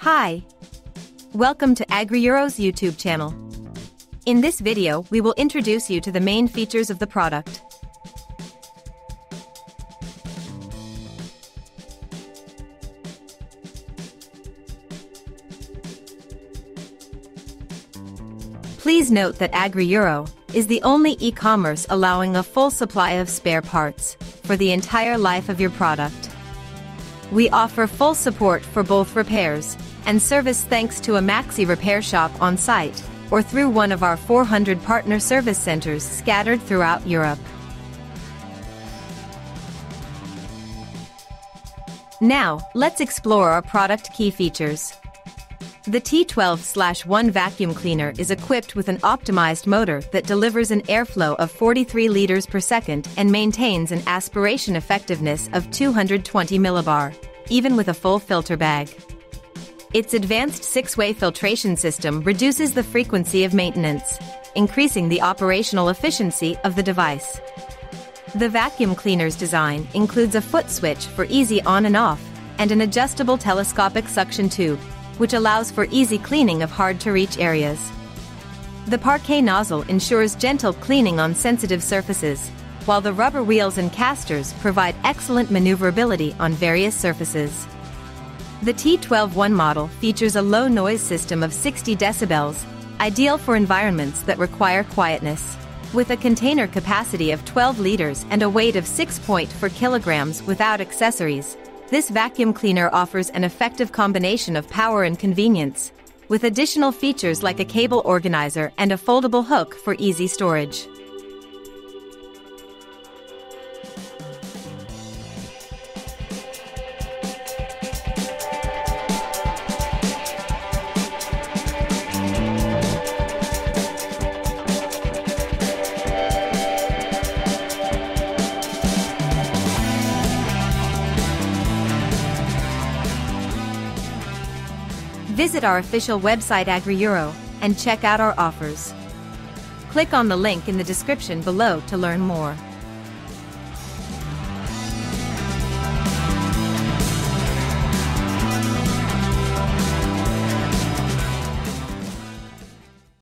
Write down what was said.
Hi! Welcome to AgriEuro's YouTube channel. In this video, we will introduce you to the main features of the product. Please note that AgriEuro is the only e-commerce allowing a full supply of spare parts for the entire life of your product. We offer full support for both repairs and service thanks to a Maxi repair shop on site or through one of our 400 partner service centers scattered throughout Europe. Now, let's explore our product key features. The T12/1 vacuum cleaner is equipped with an optimized motor that delivers an airflow of 43 liters per second and maintains an aspiration effectiveness of 220 mbar, even with a full filter bag. Its advanced 6-way filtration system reduces the frequency of maintenance, increasing the operational efficiency of the device. The vacuum cleaner's design includes a foot switch for easy on and off, and an adjustable telescopic suction tube, which allows for easy cleaning of hard-to-reach areas. The parquet nozzle ensures gentle cleaning on sensitive surfaces, while the rubber wheels and casters provide excellent maneuverability on various surfaces. The T12-1 model features a low noise system of 60 decibels, ideal for environments that require quietness. With a container capacity of 12 liters and a weight of 6.4 kilograms without accessories, this vacuum cleaner offers an effective combination of power and convenience, with additional features like a cable organizer and a foldable hook for easy storage. Visit our official website AgriEuro and check out our offers. Click on the link in the description below to learn more.